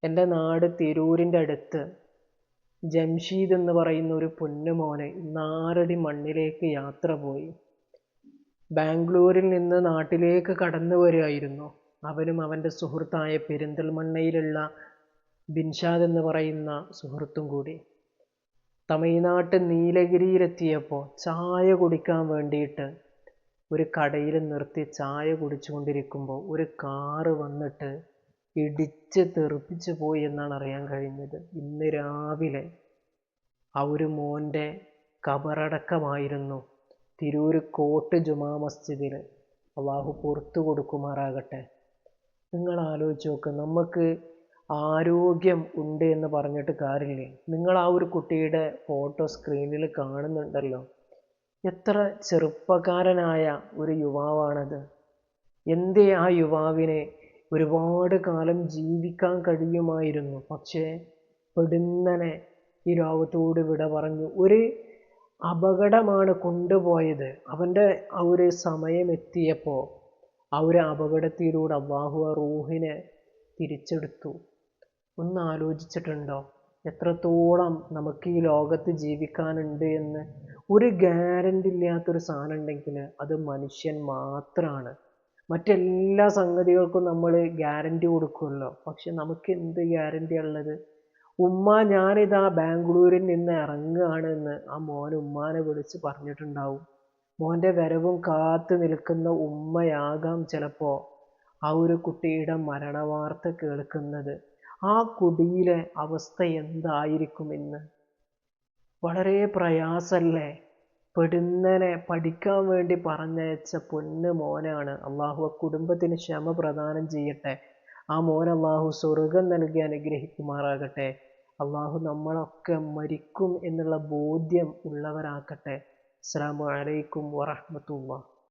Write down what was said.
എൻ്റെ നാട് തിരൂരിൻ്റെ അടുത്ത് ജംഷീദ് എന്ന് പറയുന്ന ഒരു പൊന്നുമോനെ 4 മണ്ണിലേക്ക് യാത്ര പോയി. ബാംഗ്ലൂരിൽ നിന്ന് നാട്ടിലേക്ക് കടന്നു വരികയായിരുന്നു. അവനും അവൻ്റെ സുഹൃത്തായ പെരിന്തൽമണ്ണയിലുള്ള ബിൻഷാദ് എന്ന് പറയുന്ന സുഹൃത്തും കൂടി. തമിഴ്നാട്ട് നീലഗിരിയിലെത്തിയപ്പോൾ ചായ കുടിക്കാൻ വേണ്ടിയിട്ട് ഒരു കടയിൽ നിർത്തി ചായ കുടിച്ചുകൊണ്ടിരിക്കുമ്പോൾ ഒരു കാറ് വന്നിട്ട് ഇടിച്ച് തെറിപ്പിച്ചു പോയി എന്നാണ് അറിയാൻ കഴിഞ്ഞത്. ഇന്ന് രാവിലെ ആ ഒരു മോൻ്റെ ഖബറടക്കമായിരുന്നു തിരൂർ കോട്ട് ജുമാ മസ്ജിദിൽ. അള്ളാഹു പുറത്തു കൊടുക്കുമാറാകട്ടെ. നിങ്ങൾ ആലോചിച്ച് നോക്ക്, നമുക്ക് ആരോഗ്യം ഉണ്ട് എന്ന് പറഞ്ഞിട്ട് കാര്യമില്ലേ. നിങ്ങൾ ആ ഒരു കുട്ടിയുടെ ഫോട്ടോ സ്ക്രീനിൽ കാണുന്നുണ്ടല്ലോ. എത്ര ചെറുപ്പക്കാരനായ ഒരു യുവാവാണത്. എന്തേ ആ യുവാവിനെ ഒരുപാട് കാലം ജീവിക്കാൻ കഴിയുമായിരുന്നു. പക്ഷേ പെടുന്നനെ ഈ ലോകത്തോട് വിട പറഞ്ഞു. ഒരു അപകടമാണ് കൊണ്ടുപോയത്. അവൻ്റെ ആ ഒരു സമയം എത്തിയപ്പോൾ ആ ഒരു അപകടത്തിലൂടെ അള്ളാഹു ആ റൂഹിനെ തിരിച്ചെടുത്തു. ഒന്ന് ആലോചിച്ചിട്ടുണ്ടോ എത്രത്തോളം നമുക്ക് ഈ ലോകത്ത് ജീവിക്കാനുണ്ട് എന്ന്? ഒരു ഗ്യാരണ്ടി ഇല്ലാത്തൊരു സാധനം ഉണ്ടെങ്കിൽ അത് മനുഷ്യൻ മാത്രമാണ്. മറ്റെല്ലാ സംഗതികൾക്കും നമ്മൾ ഗ്യാരണ്ടി കൊടുക്കുമല്ലോ. പക്ഷെ നമുക്ക് എന്ത് ഗ്യാരണ്ടി ഉള്ളത്? ഉമ്മ ഞാനിതാ ബാംഗ്ലൂരിൽ നിന്ന് ഇറങ്ങുകയാണ് എന്ന് ആ മോൻ ഉമ്മാനെ വിളിച്ച് പറഞ്ഞിട്ടുണ്ടാവും. മോൻ്റെ വരവും കാത്തു നിൽക്കുന്ന ഉമ്മയാകാം ചിലപ്പോൾ ആ ഒരു കുട്ടിയുടെ മരണവാർത്ത കേൾക്കുന്നത്. ആ കുടിയിലെ അവസ്ഥ എന്തായിരിക്കുമെന്ന് വളരെ പ്രയാസമല്ലേ. പെടുന്നനെ പഠിക്കാൻ വേണ്ടി പറഞ്ഞയച്ച പൊന്നു മോനാണ്. അള്ളാഹു ആ കുടുംബത്തിന് ക്ഷമ പ്രദാനം ചെയ്യട്ടെ. ആ മോൻ അള്ളാഹു സ്വർഗം നൽകി അനുഗ്രഹിക്കുമാറാകട്ടെ. അള്ളാഹു നമ്മളൊക്കെ മരിക്കും എന്നുള്ള ബോധ്യം ഉള്ളവരാക്കട്ടെ. അസ്സലാമു അലൈക്കും വറഹ്മത്തുള്ളാഹി.